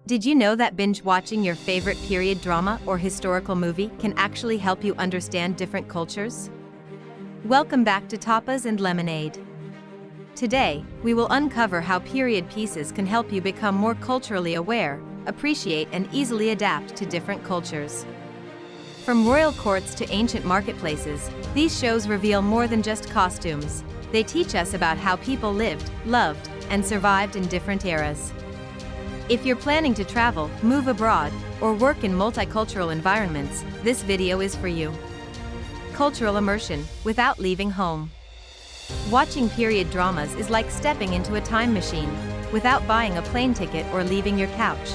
Did you know that binge watching your favorite period drama or historical movie can actually help you understand different cultures? Welcome back to Tapas and Lemonade. Today, we will uncover how period pieces can help you become more culturally aware, appreciate and easily adapt to different cultures. From royal courts to ancient marketplaces, these shows reveal more than just costumes. They teach us about how people lived, loved, and survived in different eras. If you're planning to travel, move abroad, or work in multicultural environments, this video is for you. Cultural immersion, without leaving home. Watching period dramas is like stepping into a time machine, without buying a plane ticket or leaving your couch.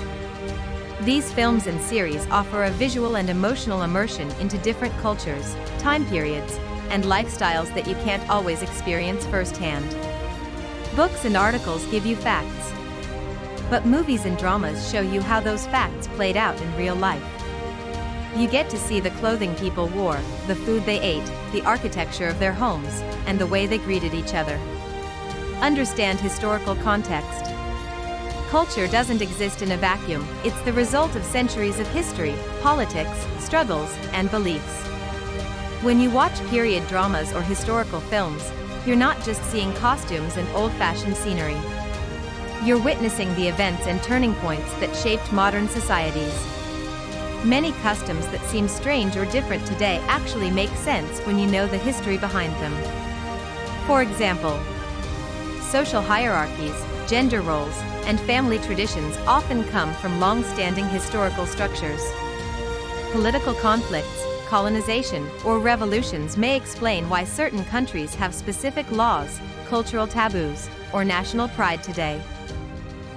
These films and series offer a visual and emotional immersion into different cultures, time periods, and lifestyles that you can't always experience firsthand. Books and articles give you facts, but movies and dramas show you how those facts played out in real life. You get to see the clothing people wore, the food they ate, the architecture of their homes, and the way they greeted each other. Understand historical context. Culture doesn't exist in a vacuum, it's the result of centuries of history, politics, struggles, and beliefs. When you watch period dramas or historical films, you're not just seeing costumes and old-fashioned scenery. You're witnessing the events and turning points that shaped modern societies. Many customs that seem strange or different today actually make sense when you know the history behind them. For example, social hierarchies, gender roles, and family traditions often come from long-standing historical structures. Political conflicts, colonization, or revolutions may explain why certain countries have specific laws, cultural taboos, or national pride today.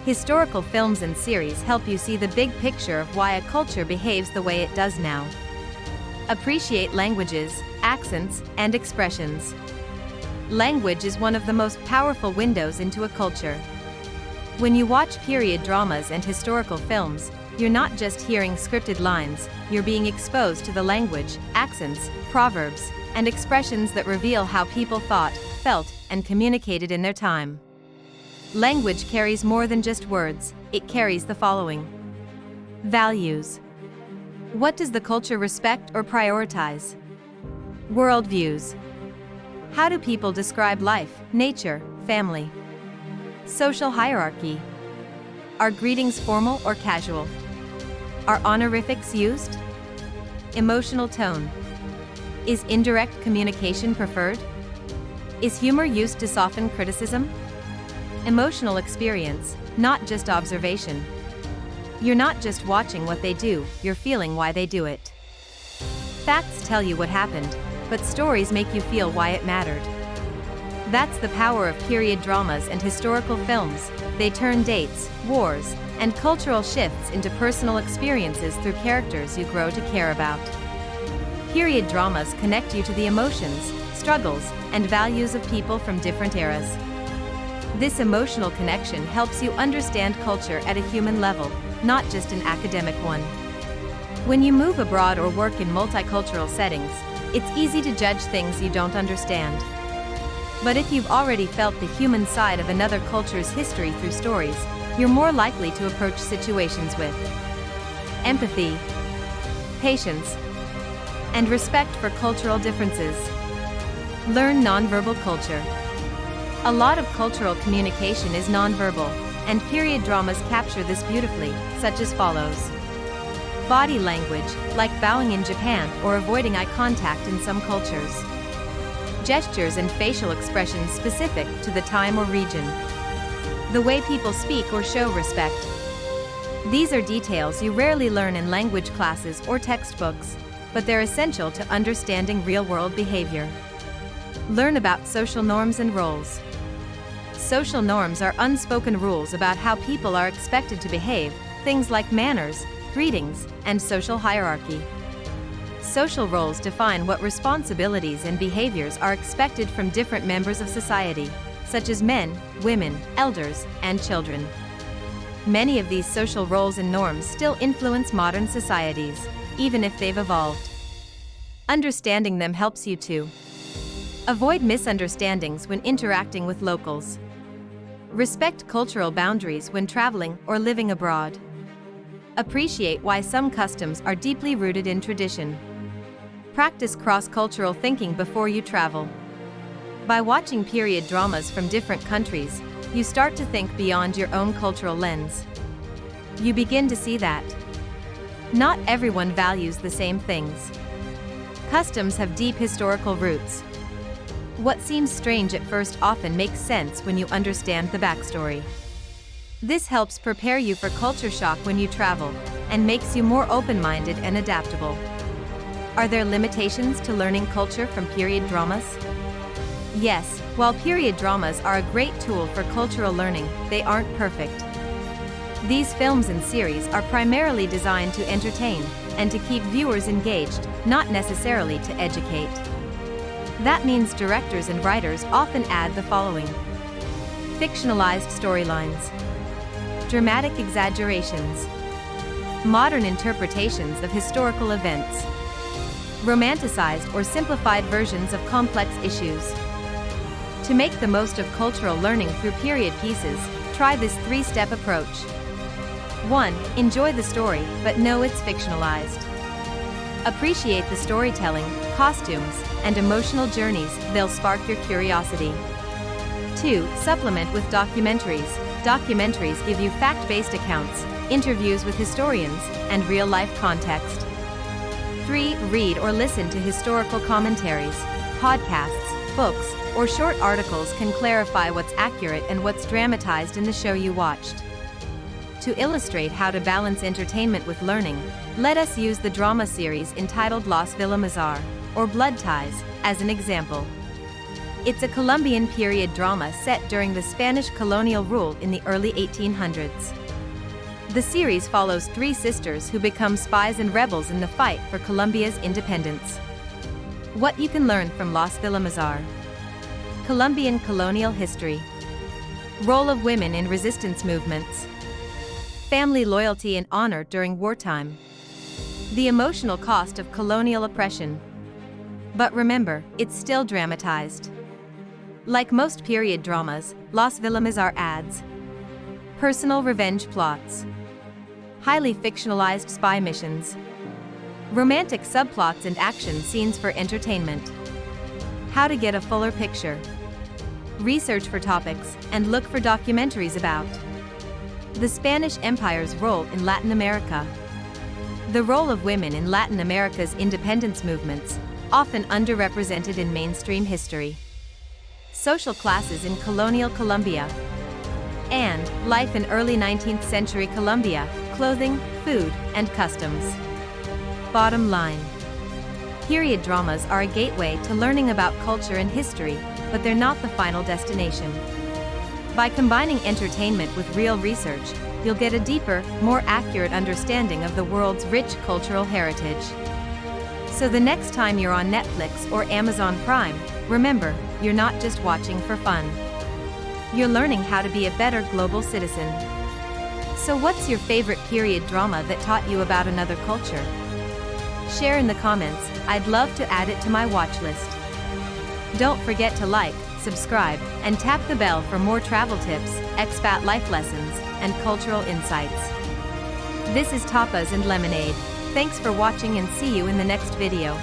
Historical films and series help you see the big picture of why a culture behaves the way it does now. Appreciate languages, accents, and expressions. Language is one of the most powerful windows into a culture. When you watch period dramas and historical films, you're not just hearing scripted lines, you're being exposed to the language, accents, proverbs, and expressions that reveal how people thought, felt, and communicated in their time. Language carries more than just words, it carries the following. Values. What does the culture respect or prioritize? Worldviews. How do people describe life, nature, family? Social hierarchy. Are greetings formal or casual? Are honorifics used? Emotional tone. Is indirect communication preferred? Is humor used to soften criticism? Emotional experience, not just observation. You're not just watching what they do, you're feeling why they do it. Facts tell you what happened, but stories make you feel why it mattered. That's the power of period dramas and historical films. They turn dates, wars, and cultural shifts into personal experiences through characters you grow to care about. Period dramas connect you to the emotions, struggles, and values of people from different eras. This emotional connection helps you understand culture at a human level, not just an academic one. When you move abroad or work in multicultural settings, it's easy to judge things you don't understand. But if you've already felt the human side of another culture's history through stories, you're more likely to approach situations with empathy, patience, and respect for cultural differences. Learn nonverbal culture. A lot of cultural communication is nonverbal, and period dramas capture this beautifully, such as follows. Body language, like bowing in Japan or avoiding eye contact in some cultures. Gestures and facial expressions specific to the time or region. The way people speak or show respect. These are details you rarely learn in language classes or textbooks, but they're essential to understanding real-world behavior. Learn about social norms and roles. Social norms are unspoken rules about how people are expected to behave, things like manners, greetings, and social hierarchy. Social roles define what responsibilities and behaviors are expected from different members of society, such as men, women, elders, and children. Many of these social roles and norms still influence modern societies, even if they've evolved. Understanding them helps you to avoid misunderstandings when interacting with locals. Respect cultural boundaries when traveling or living abroad. Appreciate why some customs are deeply rooted in tradition. Practice cross-cultural thinking before you travel. By watching period dramas from different countries, you start to think beyond your own cultural lens. You begin to see that not everyone values the same things. Customs have deep historical roots. What seems strange at first often makes sense when you understand the backstory. This helps prepare you for culture shock when you travel, and makes you more open-minded and adaptable. Are there limitations to learning culture from period dramas? Yes, while period dramas are a great tool for cultural learning, they aren't perfect. These films and series are primarily designed to entertain, and to keep viewers engaged, not necessarily to educate. That means directors and writers often add the following: fictionalized storylines, dramatic exaggerations, modern interpretations of historical events, romanticized or simplified versions of complex issues. To make the most of cultural learning through period pieces, try this 3-step approach. 1. Enjoy the story, but know it's fictionalized. Appreciate the storytelling, costumes, and emotional journeys, they'll spark your curiosity. 2. Supplement with documentaries. Documentaries give you fact-based accounts, interviews with historians, and real-life context. 3. Read or listen to historical commentaries. Podcasts, books, or short articles can clarify what's accurate and what's dramatized in the show you watched. To illustrate how to balance entertainment with learning, let us use the drama series entitled Las Villamizar, or Blood Ties, as an example. It's a Colombian period drama set during the Spanish colonial rule in the early 1800s. The series follows 3 sisters who become spies and rebels in the fight for Colombia's independence. What you can learn from Las Villamizar. Colombian colonial history. Role of women in resistance movements. Family loyalty and honor during wartime. The emotional cost of colonial oppression. But remember, it's still dramatized. Like most period dramas, Las Villamizar adds personal revenge plots, highly fictionalized spy missions, romantic subplots and action scenes for entertainment. How to get a fuller picture. Research for topics, and look for documentaries about the Spanish Empire's role in Latin America. The role of women in Latin America's independence movements, often underrepresented in mainstream history. Social classes in colonial Colombia. And life in early 19th century Colombia, clothing, food, and customs. Bottom line. Period dramas are a gateway to learning about culture and history, but they're not the final destination. By combining entertainment with real research, you'll get a deeper, more accurate understanding of the world's rich cultural heritage. So the next time you're on Netflix or Amazon Prime, remember, you're not just watching for fun. You're learning how to be a better global citizen. So what's your favorite period drama that taught you about another culture? Share in the comments, I'd love to add it to my watch list. Don't forget to like, subscribe, and tap the bell for more travel tips, expat life lessons, and cultural insights. This is Tapas and Lemonade. Thanks for watching and see you in the next video.